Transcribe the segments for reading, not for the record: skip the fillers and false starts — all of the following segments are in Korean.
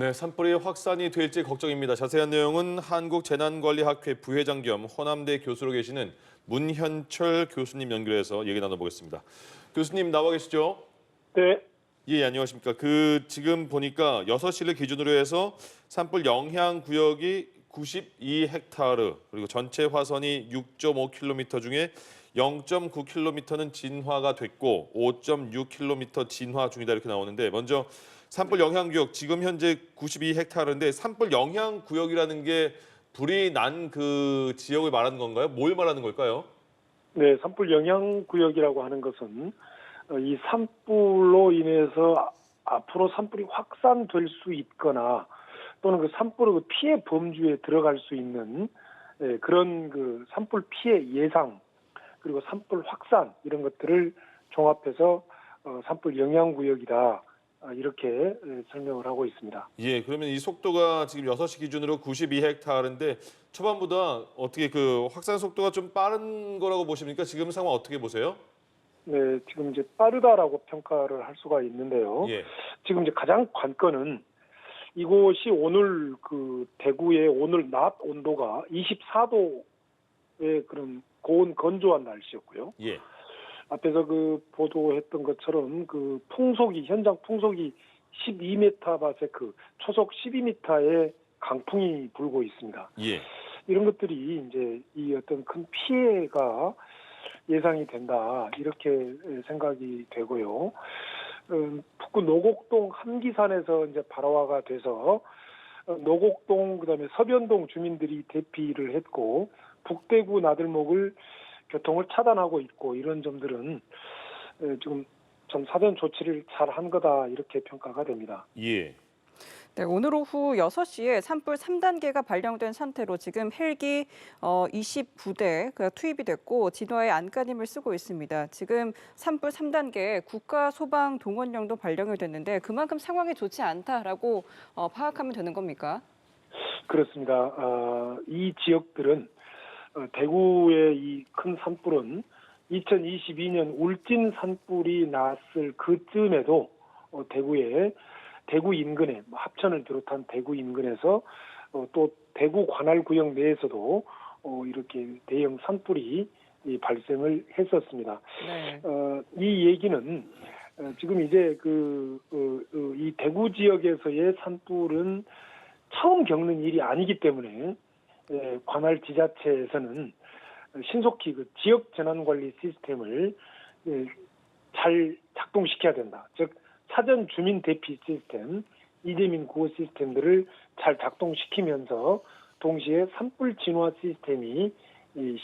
네, 산불이 확산이 될지 걱정입니다. 자세한 내용은 한국재난관리학회 부회장 겸 허남대 교수로 계시는 문현철 교수님 연결해서 얘기 나눠보겠습니다. 교수님 나와 계시죠? 네, 예, 안녕하십니까. 지금 보니까 6시를 기준으로 해서 산불 영향 구역이 92헥타르, 그리고 전체 화선이 6.5km 중에 0.9km는 진화가 됐고 5.6km 진화 중이다 이렇게 나오는데 먼저 산불 영향 구역 지금 현재 92헥타르인데 산불 영향 구역이라는 게 불이 난 그 지역을 말하는 건가요? 뭘 말하는 걸까요? 네, 산불 영향 구역이라고 하는 것은 이 산불로 인해서 앞으로 산불이 확산될 수 있거나 또는 그 산불의 그 피해 범주에 들어갈 수 있는 그런 그 산불 피해 예상 그리고 산불 확산 이런 것들을 종합해서 산불 영향 구역이다 이렇게 설명을 하고 있습니다. 예, 그러면 이 속도가 지금 6시 기준으로 92헥타르인데 초반보다 어떻게 그 확산 속도가 좀 빠른 거라고 보십니까? 지금 상황 어떻게 보세요? 네, 지금 이제 빠르다라고 평가를 할 수가 있는데요. 예, 지금 이제 가장 관건은 이곳이 오늘 그 대구의 오늘 낮 온도가 24도의 그런 고온 건조한 날씨였고요. 예, 앞에서 그 보도했던 것처럼 그 풍속이 현장 풍속이 12m/s 초속 12m의 강풍이 불고 있습니다. 예, 이런 것들이 이제 이 어떤 큰 피해가 예상이 된다 이렇게 생각이 되고요. 북구 노곡동 함기산에서 이제 발화가 돼서 노곡동 그다음에 서변동 주민들이 대피를 했고 북대구 나들목을 교통을 차단하고 있고 이런 점들은 지금 좀 사전 조치를 잘 한 거다 이렇게 평가가 됩니다. 예. 네, 오늘 오후 6시에 산불 3단계가 발령된 상태로 지금 헬기 29대 투입이 됐고 진화에 안간힘을 쓰고 있습니다. 지금 산불 3단계 국가소방동원령도 발령이 됐는데 그만큼 상황이 좋지 않다라고 파악하면 되는 겁니까? 그렇습니다. 이 지역들은 대구의 이 큰 산불은 2022년 울진 산불이 났을 그쯤에도 대구 인근에 합천을 비롯한 대구 인근에서 또 대구 관할구역 내에서도 이렇게 대형 산불이 발생을 했었습니다. 네. 이 얘기는 지금 이제 이 대구 지역에서의 산불은 처음 겪는 일이 아니기 때문에 관할 지자체에서는 신속히 그 지역 재난관리 시스템을 잘 작동시켜야 된다. 즉 사전 주민 대피 시스템, 이재민 구호 시스템들을 잘 작동시키면서 동시에 산불 진화 시스템이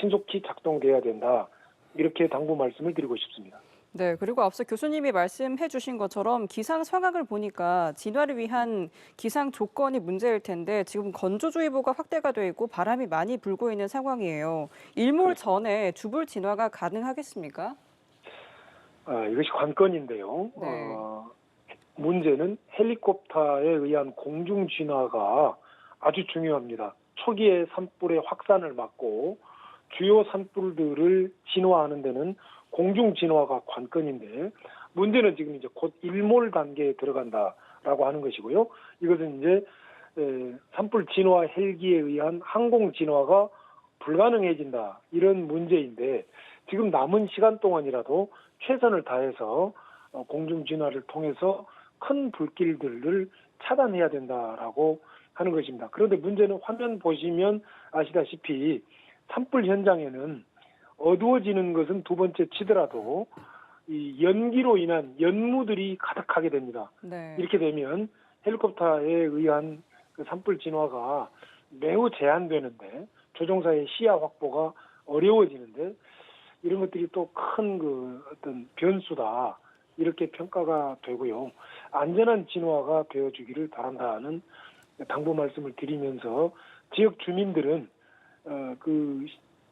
신속히 작동돼야 된다. 이렇게 당부 말씀을 드리고 싶습니다. 네, 그리고 앞서 교수님이 말씀해 주신 것처럼 기상 상황을 보니까 진화를 위한 기상 조건이 문제일 텐데 지금 건조주의보가 확대가 돼 있고 바람이 많이 불고 있는 상황이에요. 일몰 전에 주불 진화가 가능하겠습니까? 이것이 관건인데요. 네. 문제는 헬리콥터에 의한 공중 진화가 아주 중요합니다. 초기에 산불의 확산을 막고 주요 산불들을 진화하는 데는 공중 진화가 관건인데 문제는 지금 이제 곧 일몰 단계에 들어간다라고 하는 것이고요. 이것은 이제 산불 진화 헬기에 의한 항공 진화가 불가능해진다 이런 문제인데 지금 남은 시간 동안이라도 최선을 다해서 공중 진화를 통해서 큰 불길들을 차단해야 된다라고 하는 것입니다. 그런데 문제는 화면 보시면 아시다시피 산불 현장에는 어두워지는 것은 두 번째 치더라도 이 연기로 인한 연무들이 가득하게 됩니다. 네. 이렇게 되면 헬리콥터에 의한 그 산불 진화가 매우 제한되는데 조종사의 시야 확보가 어려워지는데 이런 것들이 또 큰 그 어떤 변수다 이렇게 평가가 되고요. 안전한 진화가 되어주기를 바란다는 당부 말씀을 드리면서 지역 주민들은 그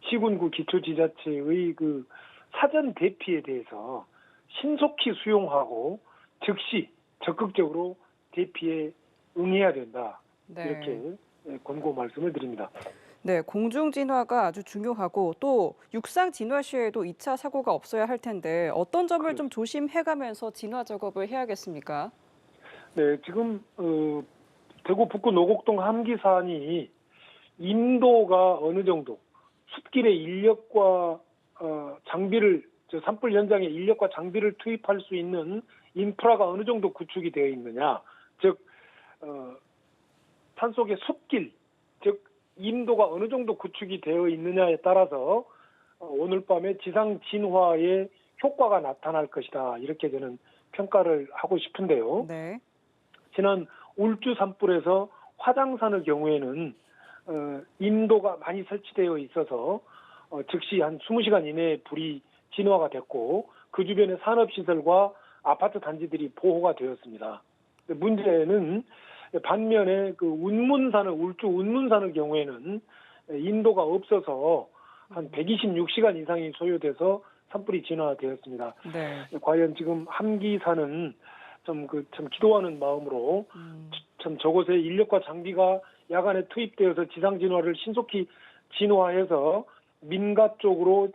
시군구 기초지자체의 그 사전 대피에 대해서 신속히 수용하고 즉시 적극적으로 대피에 응해야 된다. 네. 이렇게 권고 말씀을 드립니다. 네, 공중 진화가 아주 중요하고 또 육상 진화 시에도 2차 사고가 없어야 할 텐데 어떤 점을 좀 조심해가면서 진화 작업을 해야겠습니까? 네, 지금 대구 북구 노곡동 함기산이 인도가 어느 정도 숲길에 인력과 장비를 산불 현장에 인력과 장비를 투입할 수 있는 인프라가 어느 정도 구축이 되어 있느냐, 즉 산속의 숲길, 즉 인도가 어느 정도 구축이 되어 있느냐에 따라서 오늘 밤에 지상 진화의 효과가 나타날 것이다, 이렇게 저는 평가를 하고 싶은데요. 네. 지난 울주 산불에서 화장산의 경우에는 인도가 많이 설치되어 있어서 즉시 한 20시간 이내에 불이 진화가 됐고 그 주변의 산업시설과 아파트 단지들이 보호가 되었습니다. 문제는 반면에 그 울주 운문산의 경우에는 인도가 없어서 한 126시간 이상이 소요돼서 산불이 진화되었습니다. 네. 과연 지금 함기산은 참 기도하는 마음으로 참 저곳에 인력과 장비가 야간에 투입되어서 지상 진화를 신속히 진화해서 민가 쪽으로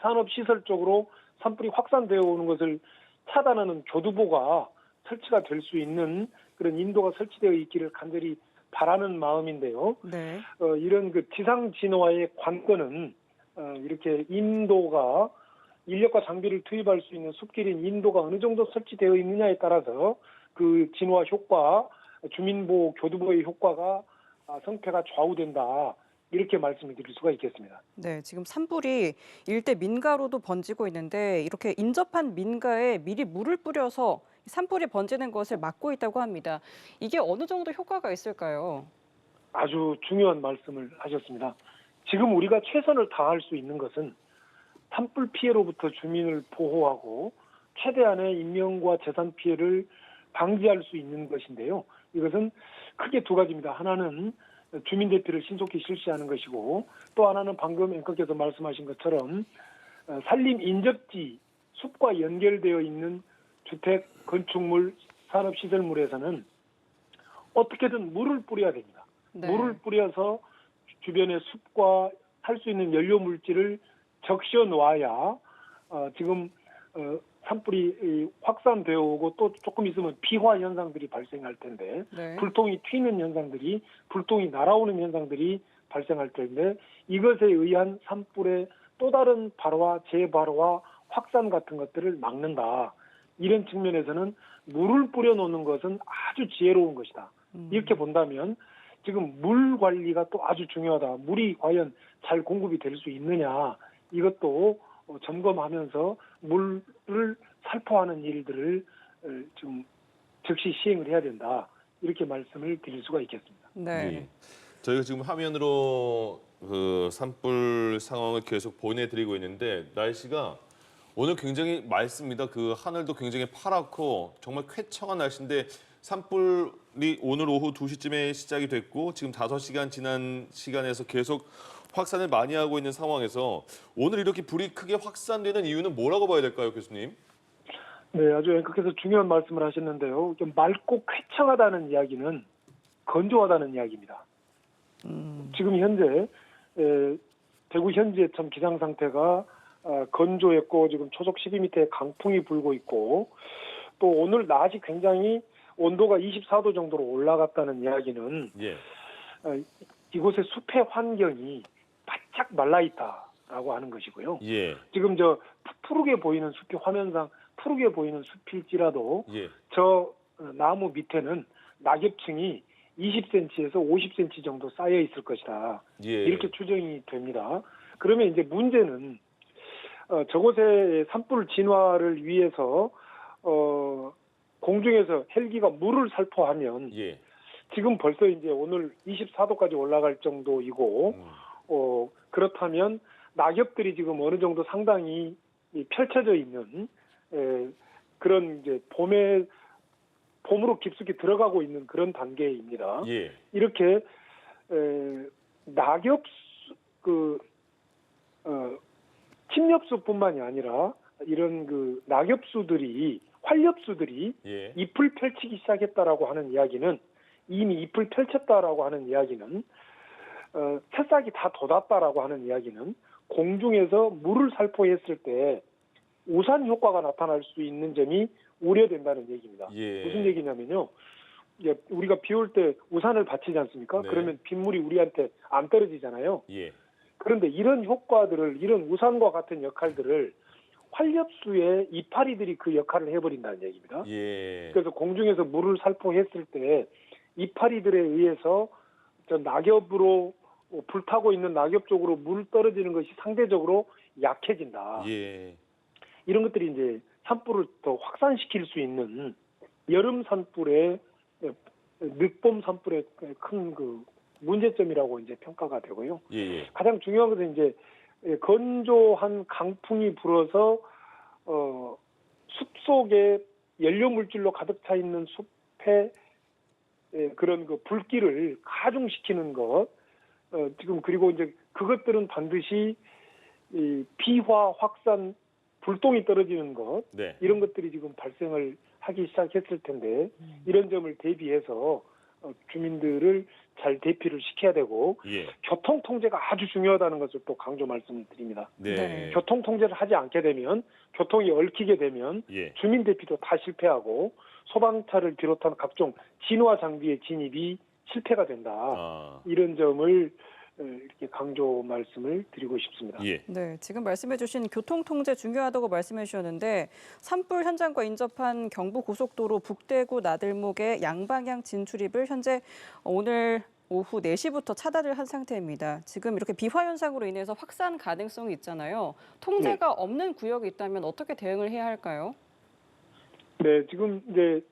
산업 시설 쪽으로 산불이 확산되어 오는 것을 차단하는 교두보가 설치가 될 수 있는 그런 인도가 설치되어 있기를 간절히 바라는 마음인데요. 네. 이런 그 지상 진화의 관건은 이렇게 인도가 인력과 장비를 투입할 수 있는 숲길인 인도가 어느 정도 설치되어 있느냐에 따라서 그 진화 효과, 주민보호, 교두보의 효과가 성패가 좌우된다, 이렇게 말씀을 드릴 수가 있겠습니다. 네, 지금 산불이 일대 민가로도 번지고 있는데 이렇게 인접한 민가에 미리 물을 뿌려서 산불이 번지는 것을 막고 있다고 합니다. 이게 어느 정도 효과가 있을까요? 아주 중요한 말씀을 하셨습니다. 지금 우리가 최선을 다할 수 있는 것은 산불 피해로부터 주민을 보호하고 최대한의 인명과 재산 피해를 방지할 수 있는 것인데요. 이것은 크게 두 가지입니다. 하나는 주민 대피를 신속히 실시하는 것이고, 또 하나는 방금 앵커께서 말씀하신 것처럼 산림 인접지, 숲과 연결되어 있는 주택, 건축물, 산업시설물에서는 어떻게든 물을 뿌려야 됩니다. 네. 물을 뿌려서 주변의 숲과 할 수 있는 연료 물질을 적셔 놓아야 지금 산불이 확산되어 오고 또 조금 있으면 비화 현상들이 발생할 텐데, 네. 불똥이 튀는 현상들이, 불똥이 날아오는 현상들이 발생할 텐데, 이것에 의한 산불의 또 다른 발화, 재발화, 확산 같은 것들을 막는다. 이런 측면에서는 물을 뿌려놓는 것은 아주 지혜로운 것이다. 이렇게 본다면 지금 물 관리가 또 아주 중요하다. 물이 과연 잘 공급이 될 수 있느냐, 이것도 점검하면서 물을 살포하는 일들을 좀 즉시 시행을 해야 된다, 이렇게 말씀을 드릴 수가 있겠습니다. 네. 예. 저희가 지금 화면으로 그 산불 상황을 계속 보내드리고 있는데 날씨가 오늘 굉장히 맑습니다. 그 하늘도 굉장히 파랗고 정말 쾌청한 날씨인데 산불이 오늘 오후 2시쯤에 시작이 됐고 지금 5시간 지난 시간에서 계속 확산을 많이 하고 있는 상황에서 오늘 이렇게 불이 크게 확산되는 이유는 뭐라고 봐야 될까요, 교수님? 네, 아주 앵커께서 중요한 말씀을 하셨는데요. 좀 맑고 쾌청하다는 이야기는 건조하다는 이야기입니다. 지금 현재 대구 현지의 기상 상태가 건조했고 지금 초속 12m의 강풍이 불고 있고, 또 오늘 낮이 굉장히 온도가 24도 정도로 올라갔다는 이야기는 예. 이곳의 숲의 환경이 바짝 말라있다라고 하는 것이고요. 예. 지금 푸르게 보이는 숲이 화면상 푸르게 보이는 숲일지라도 예. 저 나무 밑에는 낙엽층이 20cm에서 50cm 정도 쌓여 있을 것이다. 예. 이렇게 추정이 됩니다. 그러면 이제 문제는 저곳의 산불 진화를 위해서 공중에서 헬기가 물을 살포하면 예. 지금 벌써 이제 오늘 24도까지 올라갈 정도이고 그렇다면 낙엽들이 지금 어느 정도 상당히 펼쳐져 있는 그런 이제 봄으로 깊숙이 들어가고 있는 그런 단계입니다. 예. 이렇게 침엽수뿐만이 아니라 이런 낙엽수들이, 활엽수들이 예. 잎을 펼치기 시작했다라고 하는 이야기는, 이미 잎을 펼쳤다라고 하는 이야기는, 새싹이 다 돋았다라고 하는 이야기는 공중에서 물을 살포했을 때 우산 효과가 나타날 수 있는 점이 우려된다는 얘기입니다. 예. 무슨 얘기냐면요, 우리가 비 올 때 우산을 받치지 않습니까? 네. 그러면 빗물이 우리한테 안 떨어지잖아요. 예. 그런데 이런 효과들을, 이런 우산과 같은 역할들을 활엽수의 이파리들이 그 역할을 해버린다는 얘기입니다. 예. 그래서 공중에서 물을 살포했을 때 이파리들에 의해서 저 낙엽으로 불타고 있는 낙엽 쪽으로 물 떨어지는 것이 상대적으로 약해진다. 예. 이런 것들이 이제 산불을 더 확산시킬 수 있는 여름 산불의 늦봄 산불의 큰 그 문제점이라고 이제 평가가 되고요. 예. 가장 중요한 것은 이제 건조한 강풍이 불어서 숲 속에 연료 물질로 가득 차 있는 숲에 그런 그 불길을 가중시키는 것, 지금 그리고 이제 그것들은 반드시 이 비화 확산 불똥이 떨어지는 것, 네. 이런 것들이 지금 발생을 하기 시작했을 텐데 이런 점을 대비해서 주민들을 잘 대피를 시켜야 되고 예. 교통 통제가 아주 중요하다는 것을 또 강조 말씀을 드립니다. 네. 네. 교통 통제를 하지 않게 되면 교통이 얽히게 되면 예. 주민 대피도 다 실패하고 소방차를 비롯한 각종 진화 장비의 진입이 실패가 된다. 아. 이런 점을 이렇게 강조 말씀을 드리고 싶습니다. 예. 네, 지금 말씀해주신 교통 통제 중요하다고 말씀해주셨는데 산불 현장과 인접한 경부고속도로 북대구 나들목의 양방향 진출입을 현재 오늘 오후 4시부터 차단을 한 상태입니다. 지금 이렇게 비화 현상으로 인해서 확산 가능성이 있잖아요. 통제가 없는 구역이 있다면 어떻게 대응을 해야 할까요? 네, 지금 이제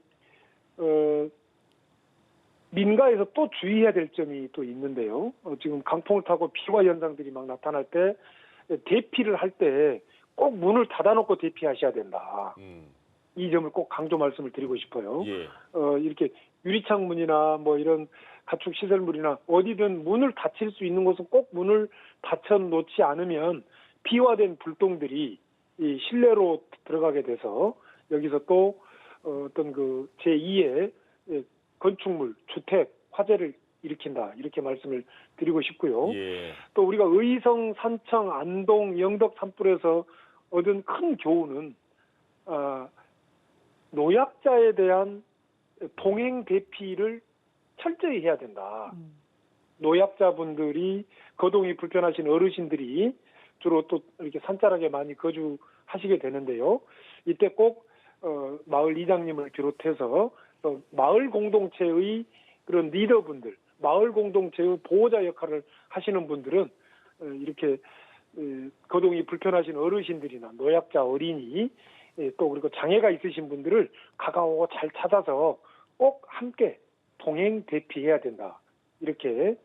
민가에서 또 주의해야 될 점이 또 있는데요. 지금 강풍을 타고 비화 현상들이 막 나타날 때 대피를 할 때 꼭 문을 닫아놓고 대피하셔야 된다. 이 점을 꼭 강조 말씀을 드리고 싶어요. 예. 이렇게 유리창문이나 뭐 이런 가축 시설물이나 어디든 문을 닫힐 수 있는 곳은 꼭 문을 닫혀 놓지 않으면 비화된 불똥들이 이 실내로 들어가게 돼서 여기서 또 어떤 그 제2의 건축물, 주택, 화재를 일으킨다. 이렇게 말씀을 드리고 싶고요. 예. 또 우리가 의성, 산청, 안동, 영덕 산불에서 얻은 큰 교훈은 노약자에 대한 동행 대피를 철저히 해야 된다. 노약자분들이 거동이 불편하신 어르신들이 주로 또 이렇게 산자락에 많이 거주하시게 되는데요. 이때 꼭 마을 이장님을 비롯해서 또 마을 공동체의 그런 리더분들, 마을 공동체의 보호자 역할을 하시는 분들은 이렇게 거동이 불편하신 어르신들이나 노약자 어린이 또 그리고 장애가 있으신 분들을 가까워 잘 찾아서 꼭 함께 동행 대피해야 된다. 이렇게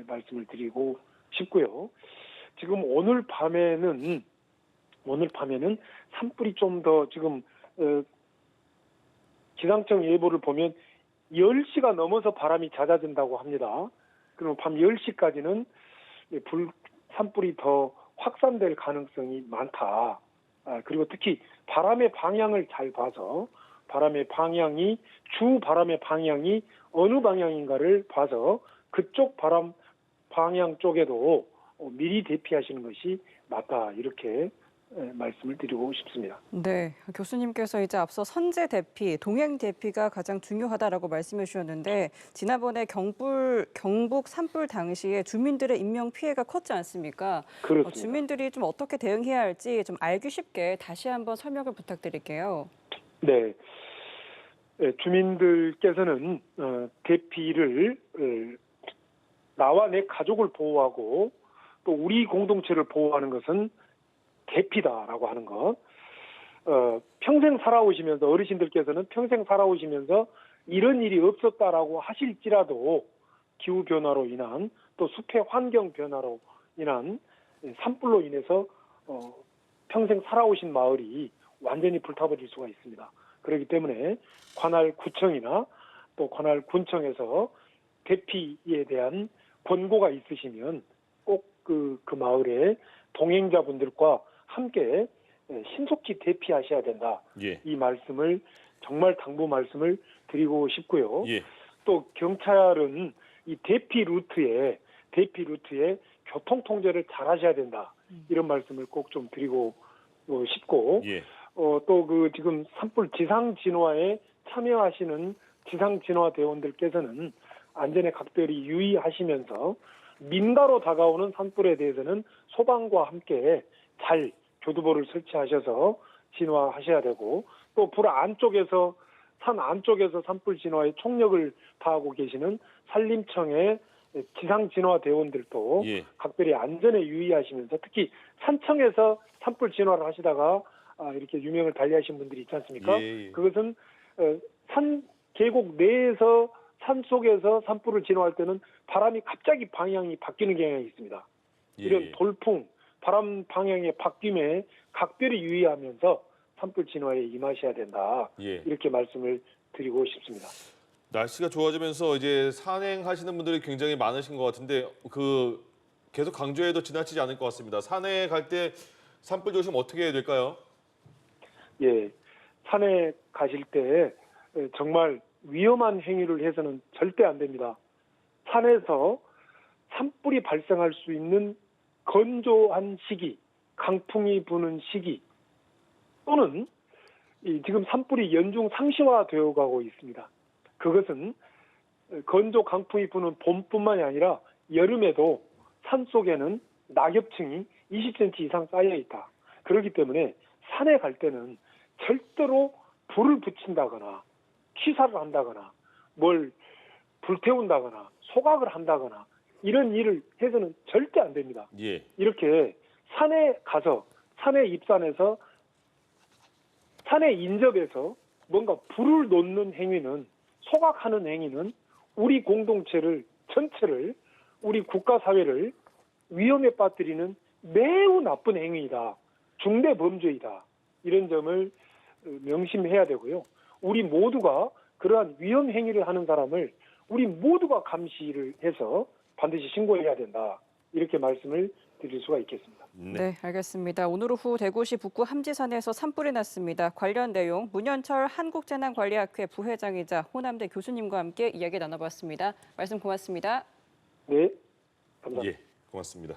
말씀을 드리고 싶고요. 지금 오늘 밤에는 산불이 좀 더 지금 기상청 예보를 보면 10시가 넘어서 바람이 잦아진다고 합니다. 그러면 밤 10시까지는 산불이 더 확산될 가능성이 많다. 그리고 특히 바람의 방향을 잘 봐서 주 바람의 방향이 어느 방향인가를 봐서 그쪽 바람 방향 쪽에도 미리 대피하시는 것이 맞다. 이렇게 말씀을 드리고 싶습니다. 네, 교수님께서 이제 앞서 선제 대피, 동행 대피가 가장 중요하다라고 말씀해 주셨는데 지난번에 경북 산불 당시에 주민들의 인명 피해가 컸지 않습니까? 그렇습니다. 주민들이 좀 어떻게 대응해야 할지 좀 알기 쉽게 다시 한번 설명을 부탁드릴게요. 네, 주민들께서는 대피를 나와 내 가족을 보호하고 또 우리 공동체를 보호하는 것은 대피다라고 하는 것. 평생 살아오시면서 어르신들께서는 평생 살아오시면서 이런 일이 없었다라고 하실지라도 기후 변화로 인한 또 숲의 환경 변화로 인한 산불로 인해서 평생 살아오신 마을이 완전히 불타버릴 수가 있습니다. 그렇기 때문에 관할 구청이나 또 관할 군청에서 대피에 대한 권고가 있으시면 꼭 그 마을의 동행자분들과 함께 신속히 대피하셔야 된다. 예. 이 말씀을 정말 당부 말씀을 드리고 싶고요. 예. 또 경찰은 이 대피 루트에 교통 통제를 잘 하셔야 된다. 이런 말씀을 꼭 좀 드리고 싶고 예. 또 그 지금 산불 지상 진화에 참여하시는 지상진화 대원들께서는 안전에 각별히 유의하시면서 민가로 다가오는 산불에 대해서는 소방과 함께 잘 교두보를 설치하셔서 진화하셔야 되고, 또 불 안쪽에서 산 안쪽에서 산불 진화에 총력을 다하고 계시는 산림청의 지상진화 대원들도 예. 각별히 안전에 유의하시면서, 특히 산청에서 산불 진화를 하시다가 이렇게 유명을 달리하신 분들이 있지 않습니까? 예. 그것은 산 계곡 내에서 산 속에서 산불을 진화할 때는 바람이 갑자기 방향이 바뀌는 경향이 있습니다. 이런 예. 돌풍, 바람 방향의 바뀜에 각별히 유의하면서 산불 진화에 임하셔야 된다. 예. 이렇게 말씀을 드리고 싶습니다. 날씨가 좋아지면서 이제 산행하시는 분들이 굉장히 많으신 것 같은데 계속 강조해도 지나치지 않을 것 같습니다. 산에 갈 때 산불 조심 어떻게 해야 될까요? 예, 산에 가실 때 정말 위험한 행위를 해서는 절대 안 됩니다. 산에서 산불이 발생할 수 있는 건조한 시기, 강풍이 부는 시기, 또는 지금 산불이 연중 상시화되어 가고 있습니다. 그것은 건조 강풍이 부는 봄뿐만이 아니라 여름에도 산 속에는 낙엽층이 20cm 이상 쌓여 있다. 그렇기 때문에 산에 갈 때는 절대로 불을 붙인다거나 취사를 한다거나 뭘 불태운다거나 소각을 한다거나 이런 일을 해서는 절대 안 됩니다. 예. 이렇게 산에 가서 산에 입산해서 산에 인접해서 뭔가 불을 놓는 행위는, 소각하는 행위는 우리 공동체를 전체를, 우리 국가 사회를 위험에 빠뜨리는 매우 나쁜 행위이다. 중대 범죄이다. 이런 점을 명심해야 되고요. 우리 모두가 그러한 위험 행위를 하는 사람을 우리 모두가 감시를 해서 반드시 신고해야 된다. 이렇게 말씀을 드릴 수가 있겠습니다. 네, 알겠습니다. 오늘 오후 대구시 북구 함지산에서 산불이 났습니다. 관련 내용 문현철 한국재난관리학회 부회장이자 호남대 교수님과 함께 이야기 나눠봤습니다. 말씀 고맙습니다. 네, 감사합니다. 예, 고맙습니다.